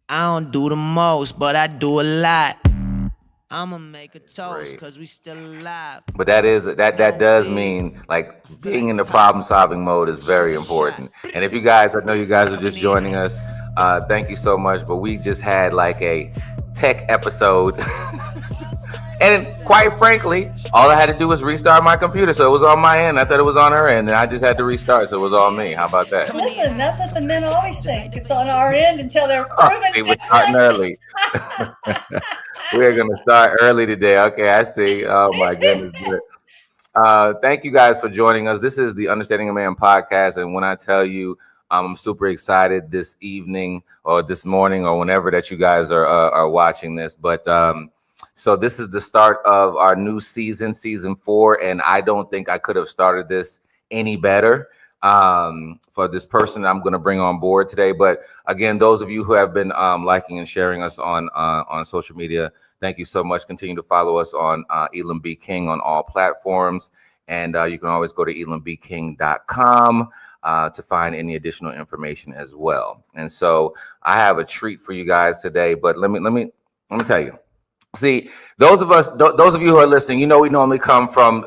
I don't do the most, but I do a lot. I'ma make a toast, Great. cause we still alive. But that No does big. mean like I feel being like in the pop. problem solving mode is Shoot very a shot. important. And if you guys, I know you guys are Coming just in. joining us, thank you so much. But we just had like a tech episode. And quite frankly, all I had to do was restart my computer, so it was on my end. I thought it was on her end, and I just had to restart, so it was on me. How about that? Coming in. Listen, that's what the men always think. It's on our end until they're Oh, proven see, we're starting different. early. We're gonna start early today. Okay, I see. Oh my goodness. Thank you guys for joining us. This is the Understanding a Man podcast, and when I tell you, I'm super excited this evening or this morning or whenever that you guys are watching this. But so this is the start of our new season, season 4, and I don't think I could have started this any better for this person I'm going to bring on board today. But again, those of you who have been liking and sharing us on social media, thank you so much. Continue to follow us on Elam B King on all platforms. And you can always go to elambking.com to find any additional information as well. And so I have a treat for you guys today, but let me tell you. See, those of you who are listening, you know, we normally come from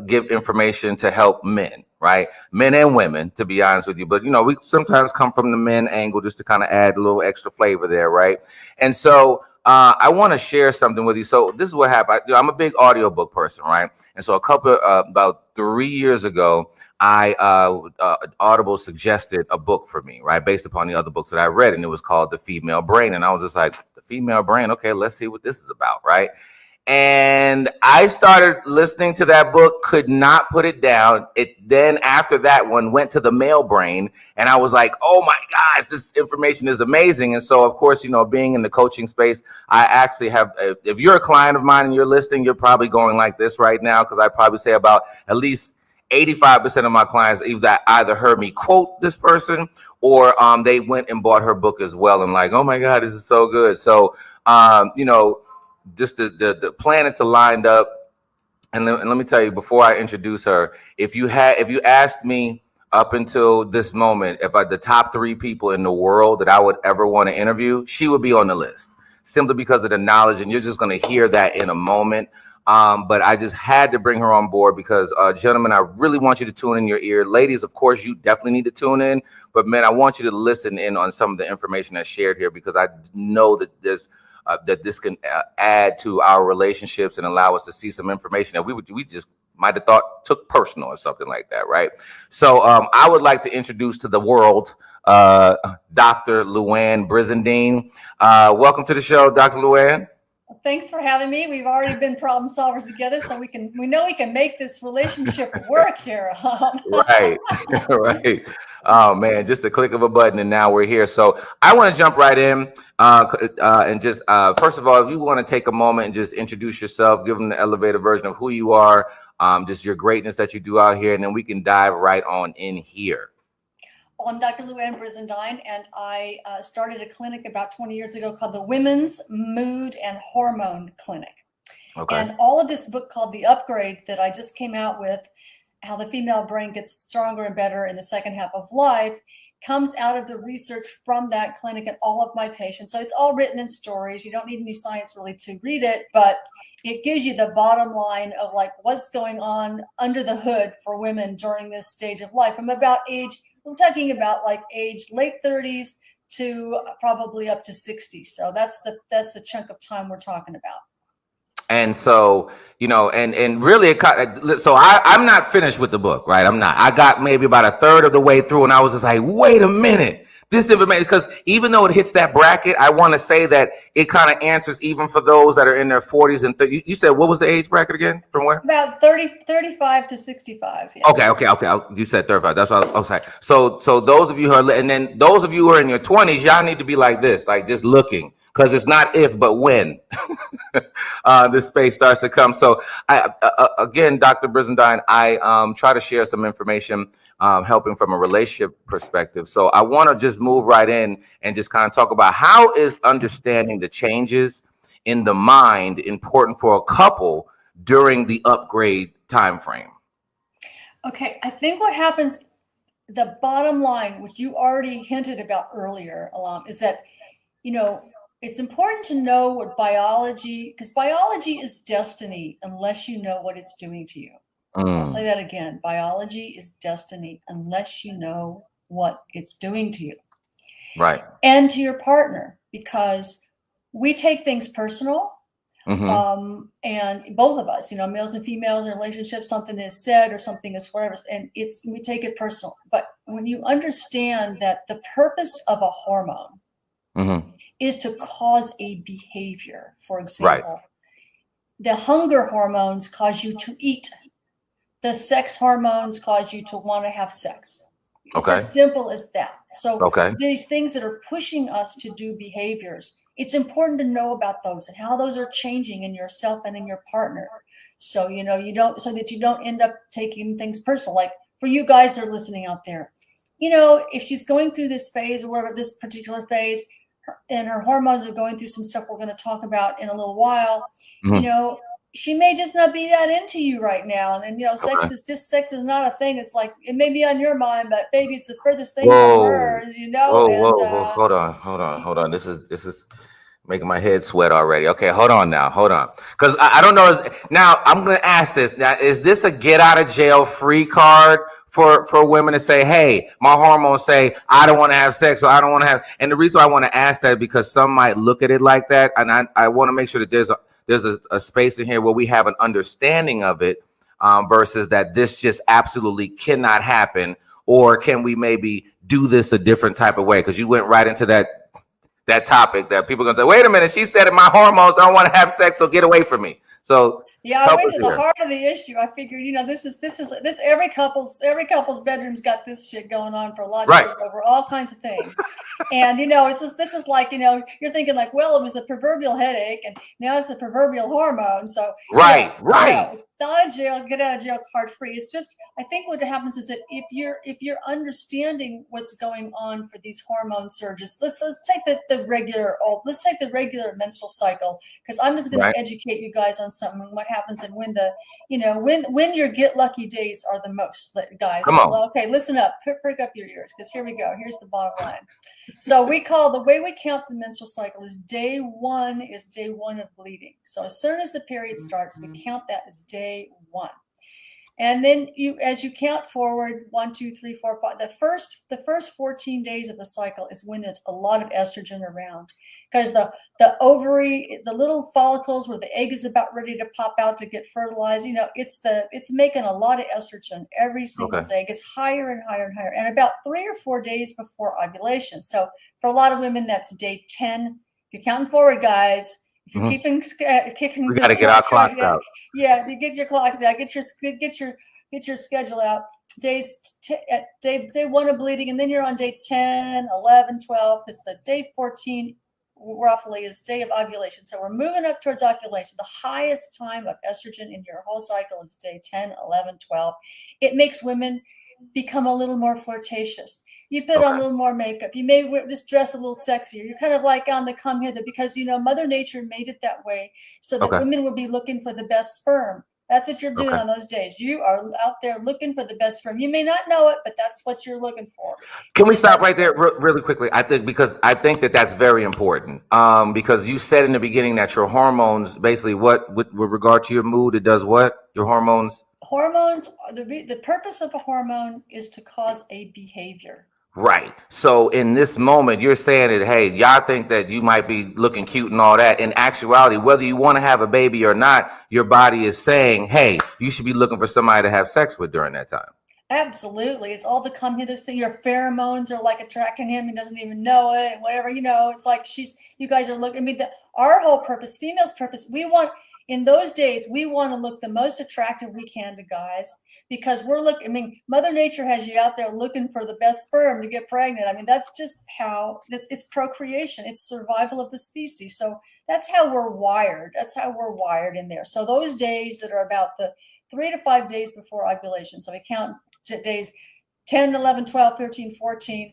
give information to help men, right? Men and women, to be honest with you. But, you know, we sometimes come from the men angle just to kind of add a little extra flavor there, right? And so I want to share something with you. So this is what happened. I'm a big audiobook person, right? And so about 3 years ago, Audible suggested a book for me, right, based upon the other books that I read, and it was called The Female Brain, and I was just like, the female brain, okay, let's see what this is about, right? And I started listening to that book, could not put it down. It then after that one went to the male brain, and I was like, oh my gosh, this information is amazing. And so, of course, you know, being in the coaching space, I actually have, if you're a client of mine and you're listening, you're probably going like this right now, because I probably say about at least 85% of my clients either heard me quote this person or they went and bought her book as well, and like, oh my God, this is so good. So, you know, just the planets are lined up. And let me tell you, before I introduce her, if you asked me up until this moment, if the top 3 people in the world that I would ever want to interview, she would be on the list, simply because of the knowledge. And you're just going to hear that in a moment. But I just had to bring her on board because, gentlemen, I really want you to tune in your ear. Ladies, of course, you definitely need to tune in. But, man, I want you to listen in on some of the information that's shared here, because I know that this can add to our relationships and allow us to see some information that we just might have thought took personal or something like that, right? So I would like to introduce to the world Dr. Louann Brizendine. Welcome to the show, Dr. Louann. Thanks for having me. We've already been problem solvers together, so we know we can make this relationship work here. Right, right. Oh man, just a click of a button, and now we're here. So I want to jump right in, and just first of all, if you want to take a moment and just introduce yourself, give them the elevator version of who you are, just your greatness that you do out here, and then we can dive right on in here. Well, I'm Dr. Louann Brizendine, and I started a clinic about 20 years ago called the Women's Mood and Hormone Clinic. Okay. And all of this book called The Upgrade that I just came out with, how the female brain gets stronger and better in the second half of life, comes out of the research from that clinic and all of my patients. So it's all written in stories. You don't need any science really to read it, but it gives you the bottom line of like what's going on under the hood for women during this stage of life. I'm talking about like age late 30s to probably up to 60. So that's the chunk of time we're talking about. And so, you know, and really, I'm not finished with the book, right? I'm not. I got maybe about a third of the way through, and I was just like, wait a minute, this information, because even though it hits that bracket, I want to say that it kind of answers even for those that are in their 40s and 30s. You said what was the age bracket again? From where? About 35 to 65. Yeah. Okay. You said 35. That's what I was saying. So those of you who are, and then those of you who are in your 20s, y'all need to be like this, like just looking. Because it's not if, but when this space starts to come. So, again, Dr. Brizendine, I try to share some information, helping from a relationship perspective. So I want to just move right in and just kind of talk about how is understanding the changes in the mind important for a couple during the upgrade time frame. Okay, I think what happens, the bottom line, which you already hinted about earlier, Elam, is that it's important to know what biology, because biology is destiny unless you know what it's doing to you. I'll say that again. Biology is destiny unless you know what it's doing to you. Right. And to your partner, because we take things personal. And both of us, males and females in relationships, something is said or something is whatever, and we take it personal. But when you understand that the purpose of a hormone is to cause a behavior, for example, the hunger hormones cause you to eat. The sex hormones cause you to want to have sex. It's as simple as that. So these things that are pushing us to do behaviors, it's important to know about those and how those are changing in yourself and in your partner. So, so that you don't end up taking things personal. Like for you guys that are listening out there, if she's going through this phase or whatever, this particular phase, and her hormones are going through some stuff we're going to talk about in a little while, she may just not be that into you right now. And sex is not a thing. It's like, it may be on your mind, but baby, it's the furthest thing from her, Whoa. Hold on. This is making my head sweat already. Okay, hold on. Because I don't know. Now, I'm going to ask this. Now, is this a get out of jail free card for women to say, hey, my hormones say I don't want to have sex, or I don't want to have, and the reason I want to ask that, because some might look at it like that. And I want to make sure that there's a space in here where we have an understanding of it, versus that this just absolutely cannot happen, or can we maybe do this a different type of way? Because you went right into that topic that people are going to say, wait a minute, she said it, my hormones don't want to have sex, so get away from me. So yeah, I went to the heart of the issue. I figured, this every couple's bedroom's got this shit going on for a lot of years over all kinds of things. And this is like, you're thinking like, well, it was the proverbial headache, and now it's the proverbial hormone. So right. It's not a get out of jail card free. It's just, I think what happens is that if you're understanding what's going on for these hormone surges, let's take the regular menstrual cycle, because I'm just going to educate you guys on something, what happens and when when your get lucky days are the most, guys. Come on. Well, okay, listen up, prick up your ears, because here we go. Here's the bottom line. So the way we count the menstrual cycle is day one of bleeding. So as soon as the period starts, we count that as day one. And then as you count forward, 1, 2, 3, 4, 5, the first 14 days of the cycle is when there's a lot of estrogen around, because the ovary, the little follicles where the egg is about ready to pop out to get fertilized, it's making a lot of estrogen every single day. It gets higher and higher and higher, and about 3 or 4 days before ovulation. So for a lot of women, that's day 10. If you're counting forward, guys. If you're kicking, we got to get our clocks out. Yeah, you get your clocks out. Get your schedule out. Day 1 of bleeding, and then you're on day 10, 11, 12, because the day 14 roughly is day of ovulation. So we're moving up towards ovulation. The highest time of estrogen in your whole cycle is day 10, 11, 12. It makes women become a little more flirtatious. You put on a little more makeup. You may just dress a little sexier. You're kind of like on the come hither, because, Mother Nature made it that way so that women would be looking for the best sperm. That's what you're doing on those days. You are out there looking for the best sperm. You may not know it, but that's what you're looking for. Can we stop right there really quickly? I think that's very important. Because you said in the beginning that your hormones, basically with regard to your mood, it does what? Your hormones? Hormones, the purpose of a hormone is to cause a behavior. Right. So in this moment, you're saying that, hey, y'all think that you might be looking cute and all that. In actuality, whether you want to have a baby or not, your body is saying, hey, you should be looking for somebody to have sex with during that time. Absolutely. It's all the come hither thing. Your pheromones are like attracting him. He doesn't even know it, and whatever, it's like you guys are looking. I mean, our whole purpose, females' purpose, in those days, we want to look the most attractive we can to guys, because Mother Nature has you out there looking for the best sperm to get pregnant. I mean, that's just how it's procreation. It's survival of the species. So that's how we're wired. That's how we're wired in there. So those days that are about the 3 to 5 days before ovulation. So we count days 10, 11, 12, 13, 14.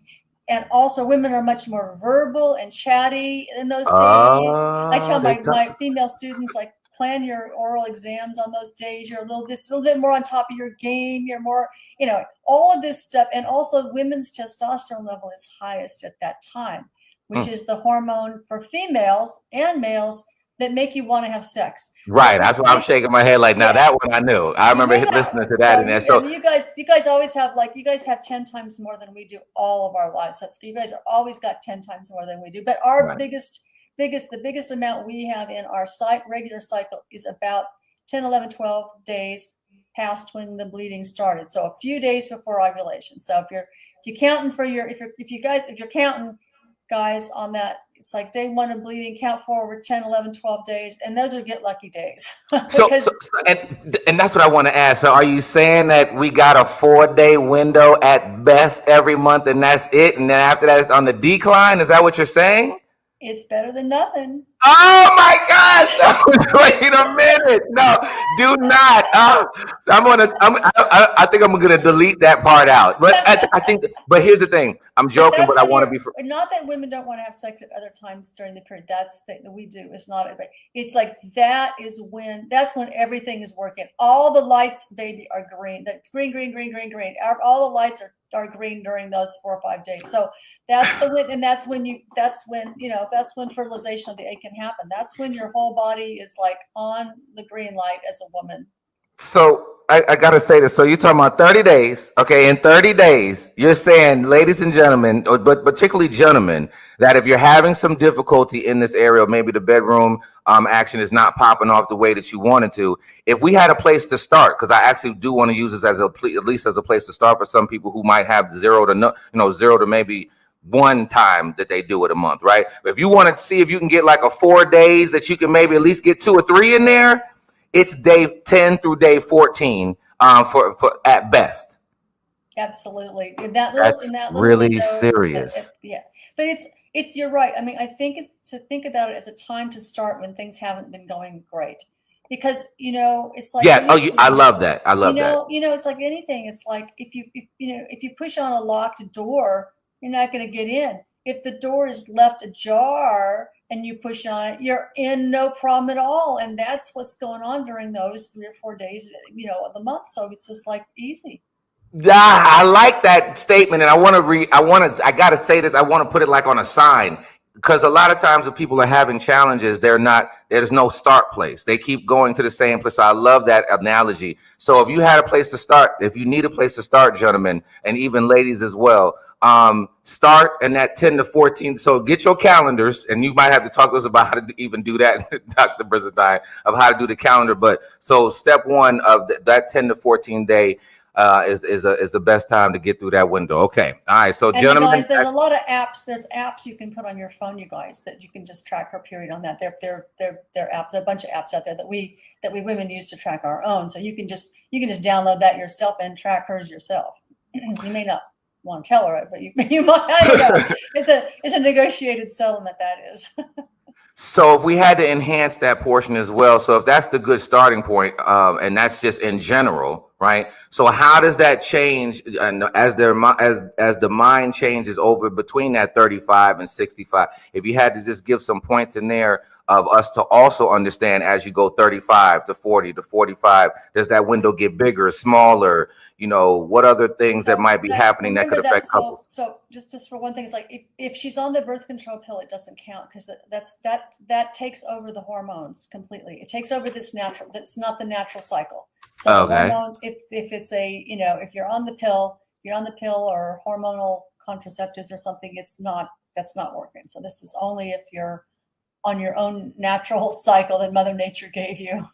And also women are much more verbal and chatty in those days. I tell my female students, like, plan your oral exams on those days. You're a little bit more on top of your game. You're more, all of this stuff. And also women's testosterone level is highest at that time. which is the hormone for females and males that make you want to have sex. Right. So That's why I'm shaking my head like, now that one I knew. I remember listening to that. And so you guys always have you guys have 10 times more than we do all of our lives. You guys always got 10 times more than we do. But our biggest the biggest amount we have in our regular cycle is about 10, 11, 12 days past when the bleeding started. So a few days before ovulation. So if you're counting if you're counting guys on that, it's like day 1 of bleeding, count forward 10, 11, 12 days. And those are get lucky days. And that's what I want to ask. So are you saying that we got a 4-day window at best every month and that's it? And then after that, it's on the decline? Is that what you're saying? It's better than nothing. Oh my gosh! Wait a minute! No, do not. I think I'm gonna delete that part out. But I think. But here's the thing. I'm joking, but I want to be. Not that women don't want to have sex at other times during the period. That's the thing that we do. It's not. It's like that's when everything is working. All the lights, baby, are green. That's green, green, green, green, green. All the lights are green during those 4 or 5 days. So that's when fertilization of the egg can happen. That's when your whole body is like on the green light as a woman. So I gotta say this. So you're talking about 30 days. Okay, in 30 days, you're saying, ladies and gentlemen, but particularly gentlemen, that if you're having some difficulty in this area, maybe the bedroom action is not popping off the way that you wanted to, if we had a place to start, because I actually do want to use this as at least as a place to start for some people who might have zero to maybe one time that they do it a month, right? But if you want to see if you can get like a 4 days that you can maybe at least get 2 or 3 in there, it's day 10 through day 14 for at best. Absolutely. That's really window, serious. Yeah, but it's you're right. I mean, I think to think about it as a time to start when things haven't been going great, because it's like I love that. I love that. It's like anything. It's like if you push on a locked door, you're not going to get in. If the door is left ajar and you push on it, you're in no problem at all. And that's what's going on during those 3 or 4 days, of the month. So it's just like easy. Yeah, I like that statement. And I got to say this. I want to put it like on a sign, because a lot of times when people are having challenges, there's no start place. They keep going to the same place. So I love that analogy. So if you had a place to start, if you need a place to start, gentlemen, and even ladies as well, start in that 10 to 14. So get your calendars, and you might have to talk to us about how to even do that, Dr. Brizendine, of how to do the calendar. But so step 1 of that 10 to 14 day is the best time to get through that window. Okay. All right. So gentlemen, guys, there's a lot of apps. There's apps you can put on your phone, you guys, that you can just track her period on that. They're apps. There are a bunch of apps out there that we women use to track our own. So you can just download that yourself and track hers yourself. You may not want to tell her it, but you might. I don't know. It's a negotiated settlement, that is. So if we had to enhance that portion as well, so if that's the good starting point, and that's just in general, right? So how does that change as the mind changes over between that 35 and 65? If you had to just give some points in there of us to also understand, as you go 35 to 40 to 45, does that window get bigger, smaller? What other things that might be happening that could affect couples? So just for one thing, it's like if she's on the birth control pill, it doesn't count, because that takes over the hormones completely. It takes over that's not the natural cycle. So the hormones, if it's if you're on the pill or hormonal contraceptives or something, that's not working. So this is only if you're on your own natural cycle that Mother Nature gave you.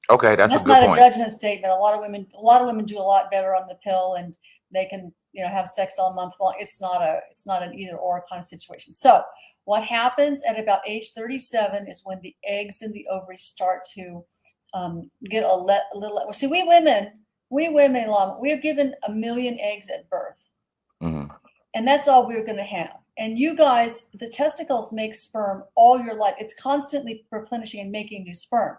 Okay, that's a good not point. A judgment statement. A lot of women do a lot better on the pill, and they can have sex all month long. It's not an either or kind of situation. So what happens at about age 37 is when the eggs in the ovaries start to get a little. See, we women, Louann, we're given 1 million eggs at birth, and that's all we're going to have. And you guys, the testicles make sperm all your life. It's constantly replenishing and making new sperm.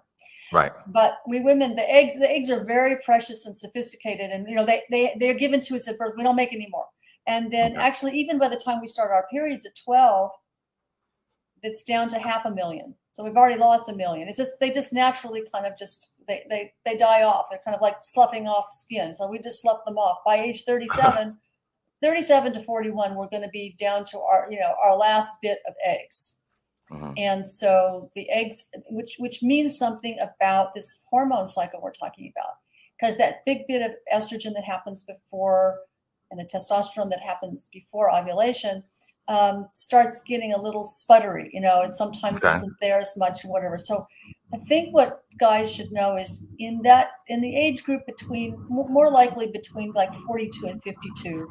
Right. But we women, the eggs are very precious and sophisticated, and they're given to us at birth. We don't make any more. And then actually, even by the time we start our periods at 12, it's down to 500,000. So we've already lost 1 million. It's just they just naturally kind of they die off. They're kind of like sloughing off skin. So we just slough them off. By age 37, 37 to 41, we're going to be down to our last bit of eggs. And so the eggs, which means something about this hormone cycle we're talking about, because that big bit of estrogen that happens before and the testosterone that happens before ovulation starts getting a little sputtery, and sometimes isn't there as much, whatever. So I think what guys should know is in the age group more likely between like 42 and 52,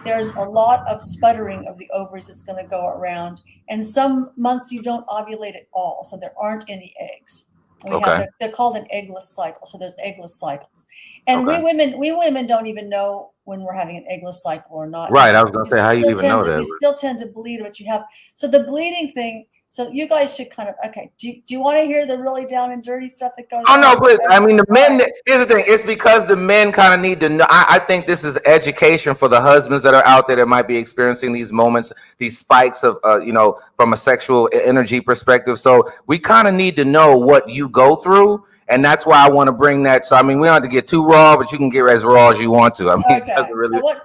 there's a lot of sputtering of the ovaries that's going to go around. And some months you don't ovulate at all, so there aren't any eggs. They're called an eggless cycle. So there's eggless cycles. And we women don't even know when we're having an eggless cycle or not. Right. I was going to say, how you even know that? We still tend to bleed what you have. So the bleeding thing, so you guys should kind of, do you want to hear the really down and dirty stuff that goes on? No, but I mean, the men, here's the thing. It's because the men kind of need to know. I think this is education for the husbands that are out there that might be experiencing these moments, these spikes of, from a sexual energy perspective. So we kind of need to know what you go through. And that's why I want to bring that. So, I mean, we don't have to get too raw, but you can get as raw as you want to. I mean,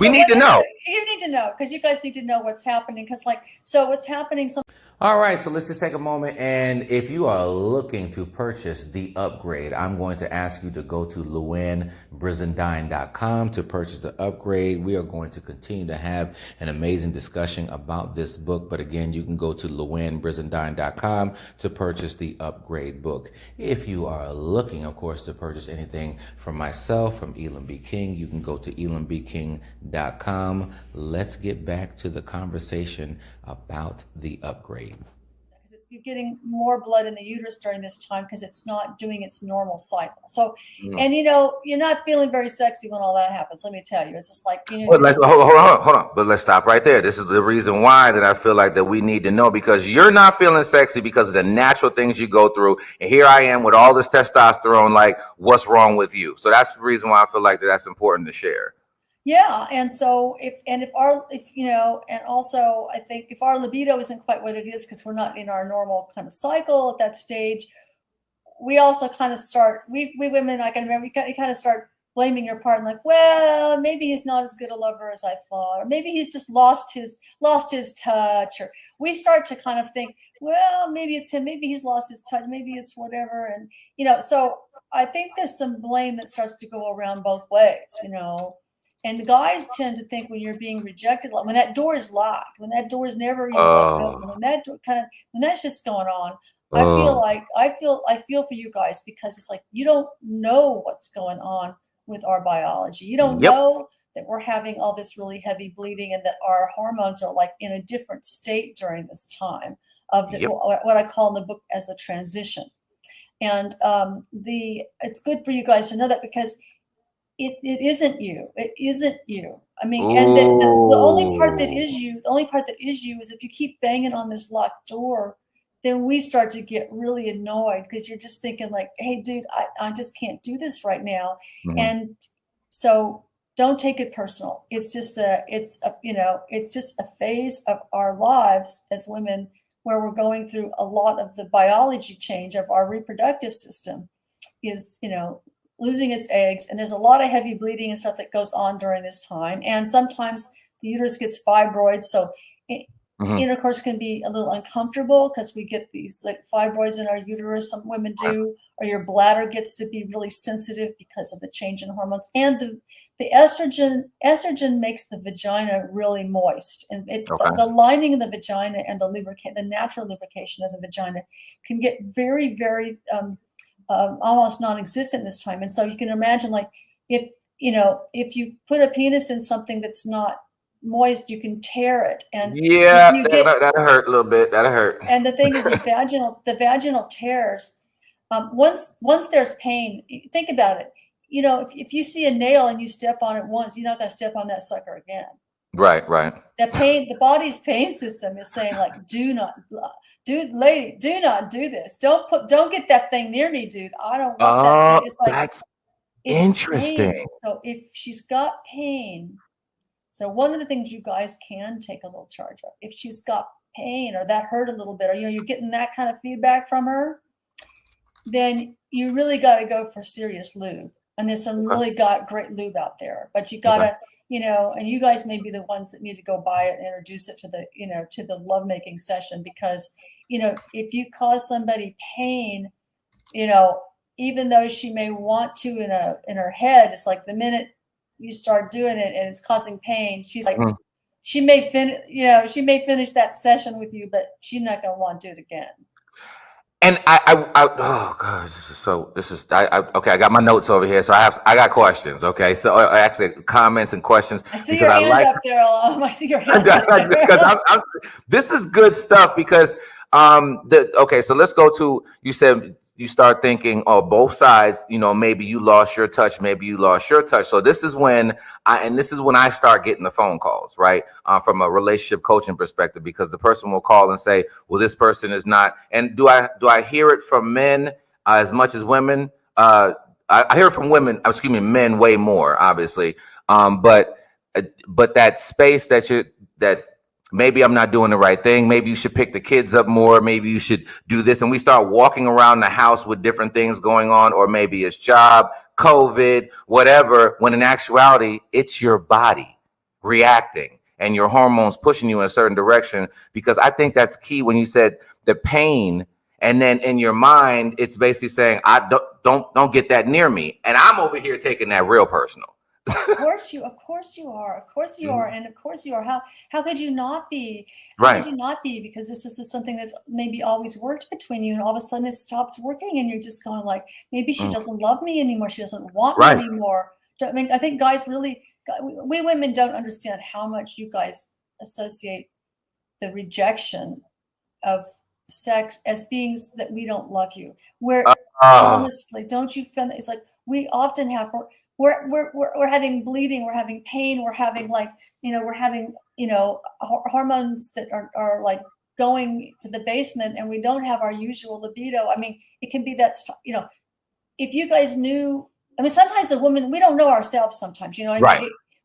we need to know. You need to know, because you guys need to know what's happening. Because what's happening. All right, so let's just take a moment, and if you are looking to purchase the upgrade, I'm going to ask you to go to LouannBrizendine.com to purchase the upgrade. We are going to continue to have an amazing discussion about this book, but again, you can go to LouannBrizendine.com to purchase the upgrade book. If you are looking, of course, to purchase anything from myself, from Elam B King, you can go to elambking.com. Let's get back to the conversation about the upgrade. Because you're getting more blood in the uterus during this time because it's not doing its normal cycle. So, and you're not feeling very sexy when all that happens. Let me tell you, it's just like hold on. But let's stop right there. This is the reason why that I feel like that we need to know, because you're not feeling sexy because of the natural things you go through, and here I am with all this testosterone. Like, what's wrong with you? So that's the reason why I feel like that's important to share. Yeah, and so and also I think if our libido isn't quite what it is because we're not in our normal kind of cycle at that stage, we also kind of start we women, I can remember, you kind of start blaming your partner, like, well, maybe he's not as good a lover as I thought, or maybe he's just lost his touch, or we start to kind of think, well, maybe it's him, maybe he's lost his touch, maybe it's whatever, and so I think there's some blame that starts to go around both ways, And guys tend to think when you're being rejected, like when that door is locked, when that door is never even open, when that shit's going on, I feel for you guys, because it's like you don't know what's going on with our biology. You don't know that we're having all this really heavy bleeding and that our hormones are like in a different state during this time of what I call in the book as the transition. And it's good for you guys to know that, because it isn't you. It isn't you. I mean, and the only part that is you, is if you keep banging on this locked door, then we start to get really annoyed, because you're just thinking like, hey, dude, I just can't do this right now. Mm-hmm. And so don't take it personal. It's just a phase of our lives as women where we're going through a lot of the biology change of our reproductive system is, losing its eggs, and there's a lot of heavy bleeding and stuff that goes on during this time, and sometimes the uterus gets fibroids, so intercourse can be a little uncomfortable because we get these like fibroids in our uterus, some women do, or your bladder gets to be really sensitive because of the change in hormones, and the estrogen makes the vagina really moist, and the lining of the vagina and the natural lubrication of the vagina can get very, very almost non-existent this time. And so you can imagine, like, if you put a penis in something that's not moist, you can tear it, and that'll hurt a little bit. That'll hurt. And the thing is, the vaginal tears, once there's pain, think about it. If you see a nail and you step on it once, you're not going to step on that sucker again. Right. The body's pain system is saying, like, lady, do not do this. Don't get that thing near me, dude. I don't want that thing. It's like, that's interesting. Pain. So if she's got pain, so one of the things you guys can take a little charge of, if she's got pain or that hurt a little bit, or you're getting that kind of feedback from her, then you really got to go for serious lube. And there's some really great lube out there, but you gotta and you guys may be the ones that need to go buy it and introduce it to the, to the lovemaking session, because, if you cause somebody pain, even though she may want to in her head, it's like the minute you start doing it and it's causing pain, she's like, she may finish that session with you, but she's not going to want to do it again. And oh gosh, okay. I got my notes over here, so I got questions. Okay, so actually comments and questions. I see your hand up there, Elam. I see your hand up there. Because this is good stuff, because okay, so let's go to, you said you start thinking, oh, both sides, maybe you lost your touch, maybe you lost your touch. So this is when I start getting the phone calls, right? From a relationship coaching perspective, because the person will call and say, well, this person is not. And do I hear it from men as much as women? I hear it from men way more, obviously. But that space that maybe I'm not doing the right thing. Maybe you should pick the kids up more. Maybe you should do this. And we start walking around the house with different things going on, or maybe it's job, COVID, whatever, when in actuality, it's your body reacting and your hormones pushing you in a certain direction. Because I think that's key when you said the pain, and then in your mind, it's basically saying, I don't get that near me. And I'm over here taking that real personal. Of course you are. Of course you are. And of course you are. How could you not be? Right. Could you not be? Because this is something that's maybe always worked between you, and all of a sudden it stops working, and you're just going like, maybe she doesn't love me anymore. She doesn't want me anymore. I mean, I think we women don't understand how much you guys associate the rejection of sex as being that we don't love you. Where honestly, don't you feel that it's like we often have. We're having bleeding, we're having pain, we're having hormones that are like going to the basement, and we don't have our usual libido. I mean, it can be that, if you guys knew, I mean, sometimes the woman, we don't know ourselves sometimes,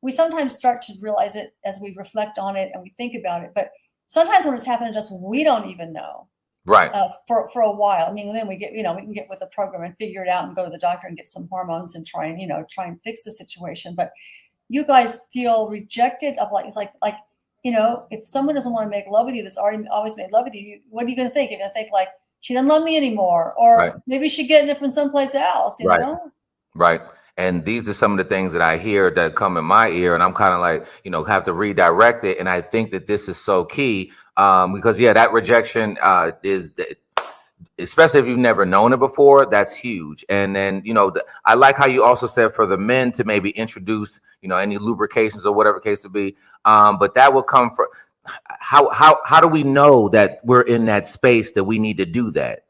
we sometimes start to realize it as we reflect on it and we think about it. But sometimes when it's happening to us, we don't even know. Right. For a while. I mean, then we get, we can get with a program and figure it out and go to the doctor and get some hormones and try and fix the situation. But you guys feel rejected of it's like, if someone doesn't want to make love with you, that's always made love with you, what are you going to think? You're going to think like, she doesn't love me anymore, or maybe she's getting it from someplace else, you know? Right. And these are some of the things that I hear that come in my ear, and I'm kind of like, have to redirect it. And I think that this is so key. Because that rejection is, especially if you've never known it before, that's huge. And then, I like how you also said for the men to maybe introduce, any lubrications or whatever case to be. But that will come from how do we know that we're in that space that we need to do that?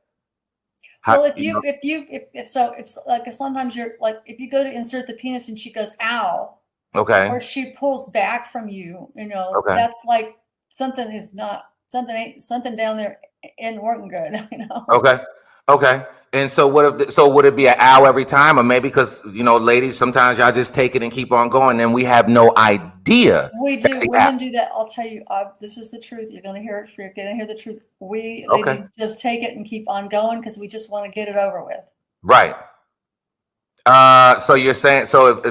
If like sometimes you're like, if you go to insert the penis and she goes, ow, okay, or she pulls back from you, that's like, something down there isn't working good, Okay. And so would it be an ow every time, or maybe because ladies, sometimes y'all just take it and keep on going, and we have no idea. We do. Women do that. I'll tell you, this is the truth. You're going to hear it. You're going to hear the truth. We ladies just take it and keep on going because we just want to get it over with. Right. So you're saying, so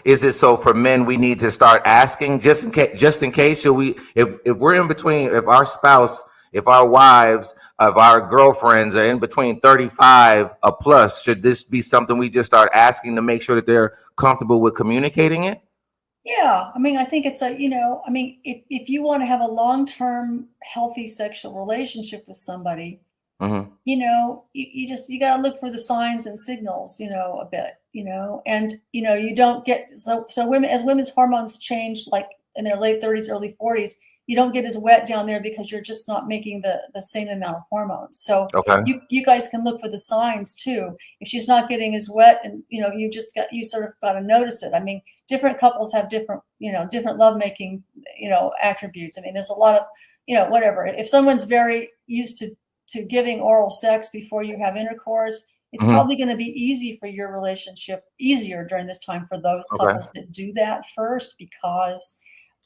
is it so for men we need to start asking just in case, should we, if we're in between, if our spouse, if our wives, if our girlfriends are in between 35 or plus, should this be something we just start asking to make sure that they're comfortable with communicating it? Yeah. I mean, I think it's if you want to have a long-term healthy sexual relationship with somebody, you got to look for the signs and signals, a bit, and, you don't get, so women, as women's hormones change, like in their late 30s, early 40s, you don't get as wet down there because you're just not making the same amount of hormones. So you guys can look for the signs too. If she's not getting as wet, and, you sort of got to notice it. I mean, different couples have different lovemaking, attributes. I mean, there's a lot of, whatever. If someone's very used to giving oral sex before you have intercourse, it's probably going to be easier during this time for those couples that do that first, because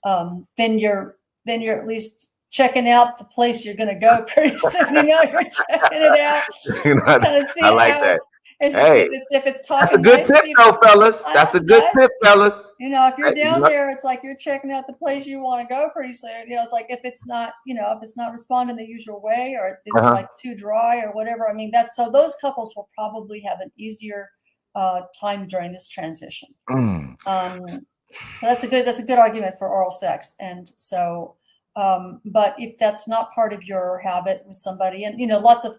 then you're at least checking out the place you're going to go pretty soon. You're checking it out. I like that. If it's that's a talking good nice tip, people, though, fellas. That's a good tip, fellas. You know, if you're down there, it's like you're checking out the place you want to go pretty soon. You know, it's like if it's not, you know, if it's not responding the usual way, or it's like too dry or whatever. I mean, so those couples will probably have an easier time during this transition. So that's a good argument for oral sex. And so, but if that's not part of your habit with somebody, and you know, lots of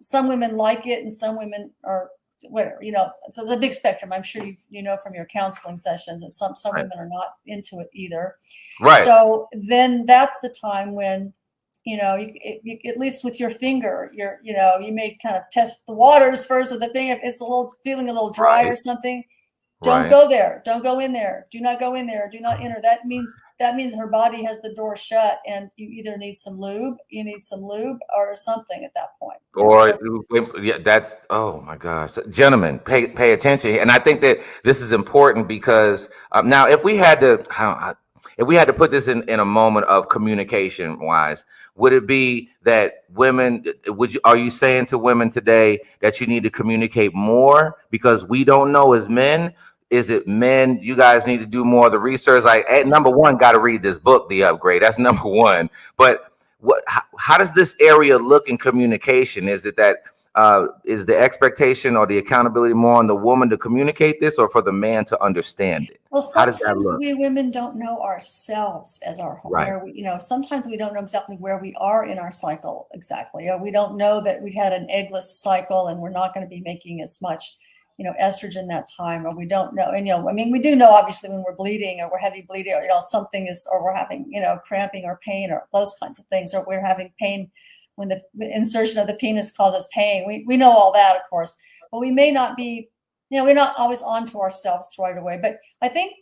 some women like it, and some women are whatever, you know, so there's a big spectrum. I'm sure you know from your counseling sessions that some women are not into it either. Right. So then that's the time when, you know, you at least with your finger, you know, you may kind of test the waters first with the finger. If it's feeling a little dry or something, don't go there. Don't go in there. Do not go in there. Do not enter. That means her body has the door shut, and you either need some lube, or something at that point. Or yeah, that's, oh my gosh, gentlemen, pay attention. And I think that this is important because now if we had to put this in a moment of communication wise, would it be that women, are you saying to women today that you need to communicate more because we don't know as men? Is it men? You guys need to do more of the research. Like, number one, got to read this book, The Upgrade. That's number one. But how does this area look in communication? Is it that is the expectation or the accountability more on the woman to communicate this, or for the man to understand it? Well, sometimes we women don't know ourselves as our where we, you know, sometimes we don't know exactly where we are in our cycle exactly. Or we don't know that we had an eggless cycle and we're not going to be making as much, you know, estrogen that time, or we don't know. And, you know, I mean, we do know obviously when we're bleeding or we're heavy bleeding, or, you know, something is, or we're having, you know, cramping or pain or those kinds of things, or we're having pain when the insertion of the penis causes pain. We know all that, of course, but we may not be, you know, we're not always onto ourselves right away. But I think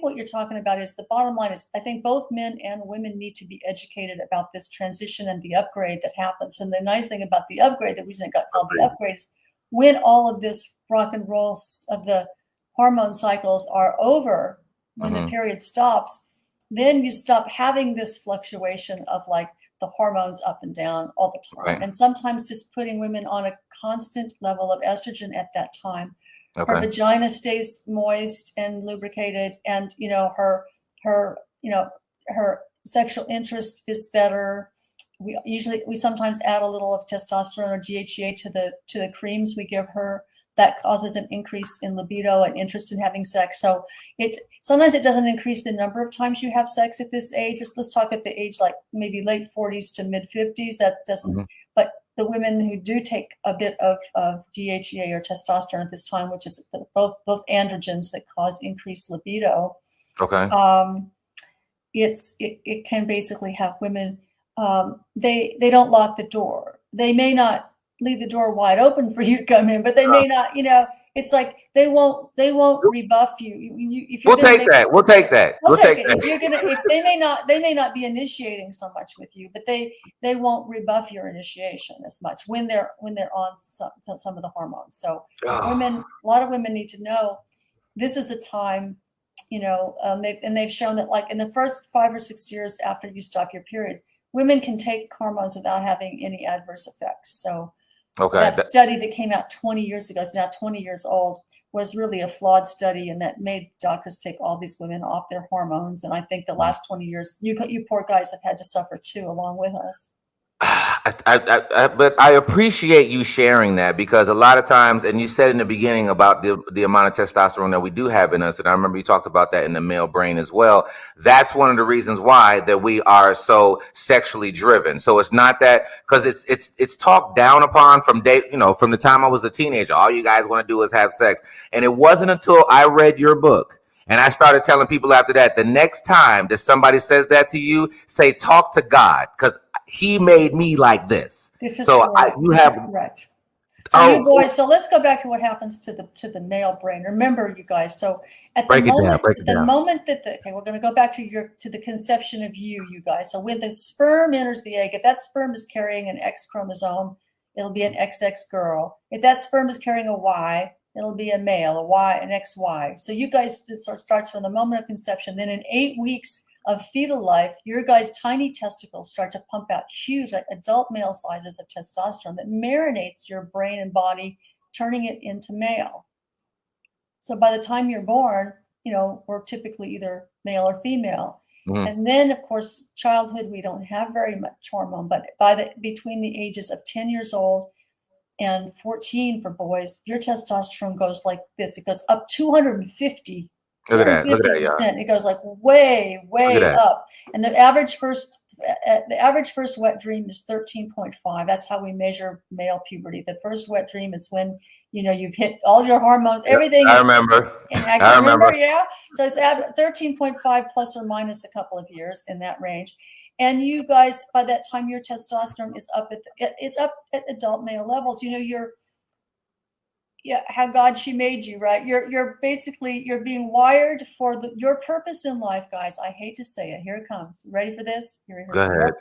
what you're talking about is, the bottom line is, I think both men and women need to be educated about this transition and the upgrade that happens. And the nice thing about the upgrade, the reason it got called the upgrade, is when all of this rock and roll of the hormone cycles are over, when the period stops, then you stop having this fluctuation of like the hormones up and down all the time. And sometimes just putting women on a constant level of estrogen at that time, her vagina stays moist and lubricated, and, you know, her sexual interest is better. We sometimes add a little of testosterone or GHGA to the creams we give her. That causes an increase in libido and interest in having sex. So sometimes it doesn't increase the number of times you have sex at this age. Let's talk at the age like maybe late 40s to mid 50s. That doesn't. But the women who do take a bit of GHGA or testosterone at this time, which is both androgens that cause increased libido. It can basically have women. They don't lock the door. They may not leave the door wide open for you to come in, but they may not, you know, it's like they won't rebuff you. We'll take that. If they may not be initiating so much with you, but they won't rebuff your initiation as much when they're on some of the hormones. So a lot of women need to know this is a time, you know, they've shown that like in the first 5 or 6 years after you stop your period, women can take hormones without having any adverse effects. So that study that came out 20 years ago, it's now 20 years old, was really a flawed study, and that made doctors take all these women off their hormones. And I think the last 20 years, you poor guys have had to suffer too, along with us. But I appreciate you sharing that, because a lot of times, and you said in the beginning about the amount of testosterone that we do have in us, and I remember you talked about that in the male brain as well. That's one of the reasons why that we are so sexually driven. So it's not that, because it's talked down upon from the time I was a teenager. All you guys want to do is have sex, and it wasn't until I read your book and I started telling people after that, the next time that somebody says that to you, say, talk to God, because He made me like this. This is correct. This is correct. So you boys, so let's go back to what happens to the male brain. Remember, you guys. So at the moment that we're going to go back to the conception of you guys. So when the sperm enters the egg, if that sperm is carrying an X chromosome, it'll be an XX girl. If that sperm is carrying a Y, it'll be a male, a Y, an XY. So you guys starts from the moment of conception. Then in 8 weeks of fetal life, your guys' tiny testicles start to pump out huge, like adult male sizes of testosterone that marinates your brain and body turning it into male. So by the time you're born, we're typically either male or female. Mm-hmm. And then, of course, childhood, we don't have very much hormone, but between the ages of 10 years old and 14 for boys, your testosterone goes like this. It goes up 250. Look at that, yeah. It goes like way up. And the average first wet dream is 13.5. That's how we measure male puberty. The first wet dream is when you've hit all your hormones, everything. I remember. I remember, yeah. So it's 13.5 plus or minus a couple of years in that range. And you guys, by that time, your testosterone is up at adult male levels. How God she made you, right? You're being wired for your purpose in life, guys. I hate to say it. Here it comes. Ready for this? Go ahead.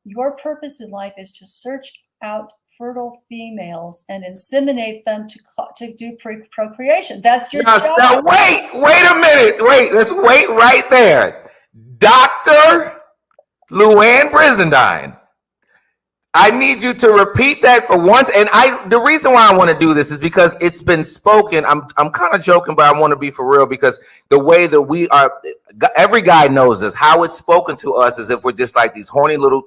Your purpose in life is to search out fertile females and inseminate them to do procreation. That's your job. Now wait a minute. Let's wait right there. Dr. Louann Brizendine, I need you to repeat that for once. And the reason why I want to do this is because it's been spoken. I'm kind of joking, but I want to be for real, because the way that we are, every guy knows this. How it's spoken to us is if we're just like these horny little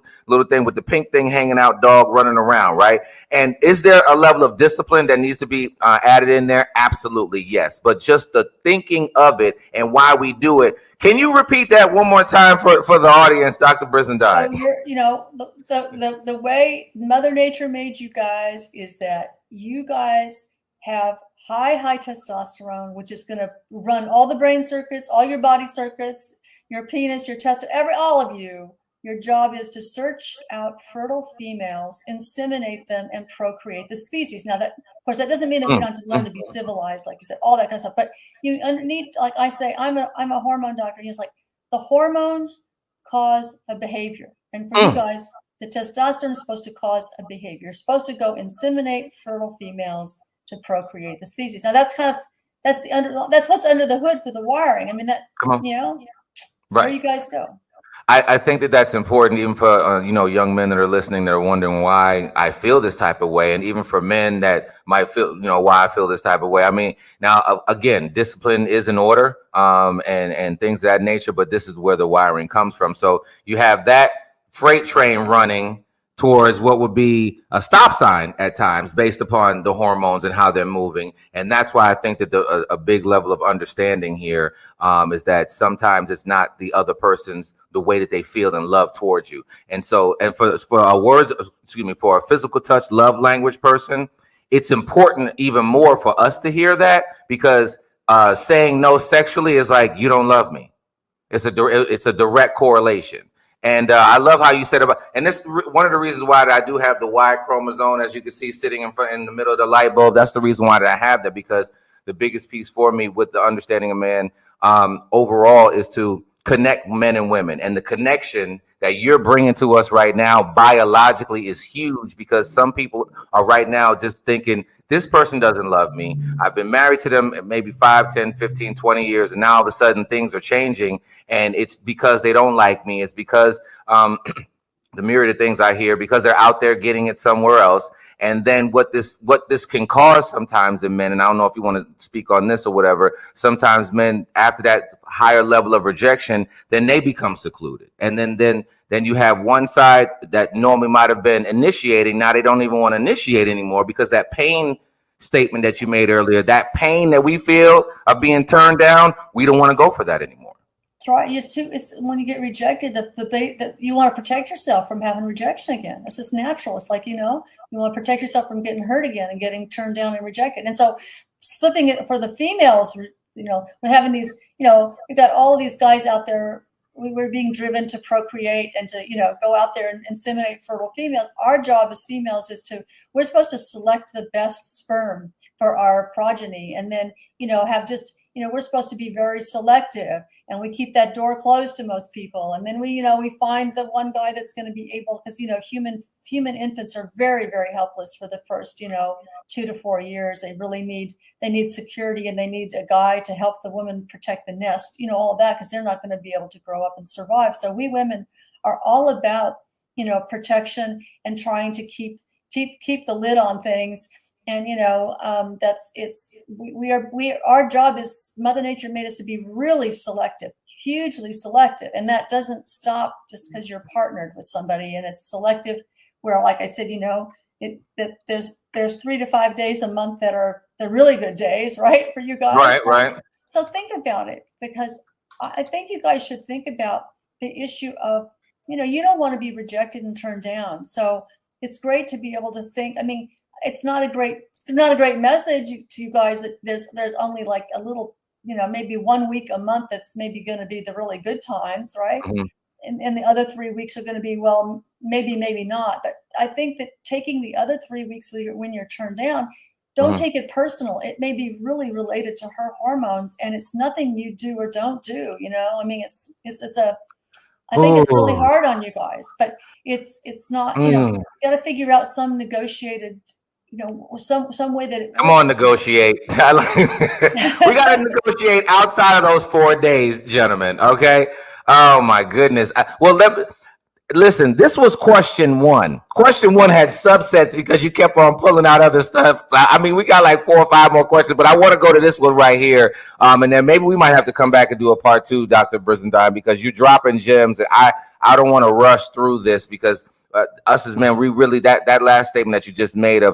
thing with the pink thing hanging out, dog running around, right? And is there a level of discipline that needs to be added in there? Absolutely, yes. But just the thinking of it and why we do it. Can you repeat that one more time for the audience, Dr. Brizendine? So the way Mother Nature made you guys is that you guys have high testosterone, which is going to run all the brain circuits, all your body circuits, your penis, your testicles, all of you. Your job is to search out fertile females, inseminate them, and procreate the species. Now, of course, that doesn't mean that we don't have to learn to be civilized, like you said, all that kind of stuff. But you need, like I say, I'm a hormone doctor. And he's like, the hormones cause a behavior, and for you guys, the testosterone is supposed to cause a behavior. You're supposed to go inseminate fertile females to procreate the species. Now, that's what's under the hood for the wiring. I mean, where you guys go. I think that's important, even for young men that are listening. They're wondering why I feel this type of way, and even for men that might feel why I feel this type of way. I mean, now again, discipline is in order, and things of that nature. But this is where the wiring comes from. So you have that freight train running towards what would be a stop sign at times, based upon the hormones and how they're moving. And that's why I think that a big level of understanding here is that sometimes it's not the other person's, the way that they feel and love towards you. And so, and for a physical touch love language person, it's important even more for us to hear that, because saying no sexually is like, you don't love me. It's a direct correlation. And I love how you said about, and this one of the reasons why I do have the Y chromosome, as you can see, sitting in the middle of the light bulb. That's the reason why I have that, because the biggest piece for me with the understanding of man overall is to connect men and women. And the connection that you're bringing to us right now biologically is huge, because some people are right now just thinking, this person doesn't love me. I've been married to them maybe 5, 10, 15, 20 years. And now all of a sudden things are changing. And it's because they don't like me. It's because the myriad of things I hear, because they're out there getting it somewhere else. And then what this can cause sometimes in men, and I don't know if you want to speak on this or whatever, sometimes men, after that higher level of rejection, then they become secluded. And then you have one side that normally might have been initiating. Now they don't even want to initiate anymore, because that pain statement that you made earlier, that pain that we feel of being turned down, we don't want to go for that anymore. That's right. It's when you get rejected, that you want to protect yourself from having rejection again. It's just natural. It's like, you want to protect yourself from getting hurt again and getting turned down and rejected. And so flipping it for the females, we're having these, we've got all of these guys out there. We're being driven to procreate and to, go out there and inseminate fertile females. Our job as females is we're supposed to select the best sperm for our progeny. And then, we're supposed to be very selective, and we keep that door closed to most people. And then we find the one guy that's going to be able, because, human infants are very, very helpless for the first, 2 to 4 years. They really need security, and they need a guy to help the woman protect the nest, all of that, because they're not going to be able to grow up and survive. So we women are all about, protection and trying to keep the lid on things. And our job is, Mother Nature made us to be really selective, hugely selective, and that doesn't stop just because you're partnered with somebody. And it's selective where, like I said, there's 3 to 5 days a month that are the really good days, right, for you guys. Right. So think about it, because I think you guys should think about the issue of, you don't want to be rejected and turned down. So it's great to be able to think. I mean, it's not a great message to you guys that there's only like a little, maybe 1 week a month that's maybe going to be the really good times, right? Mm-hmm. And the other 3 weeks are going to be, well, maybe not. But I think that taking the other 3 weeks when you're turned down, don't take it personal. It may be really related to her hormones, and it's nothing you do or don't do. I mean, I think it's really hard on you guys, but it's not. You got to figure out some negotiated, some way that it Come on, negotiate. We got to negotiate outside of those 4 days, gentlemen. Okay. Oh my goodness. Listen, this was question one. Question one had subsets because you kept on pulling out other stuff. I mean, we got like 4 or 5 more questions, but I want to go to this one right here. And then maybe we might have to come back and do a part 2, Dr. Brizendine, because you're dropping gems. And I don't want to rush through this, because us as men, we really, that last statement that you just made of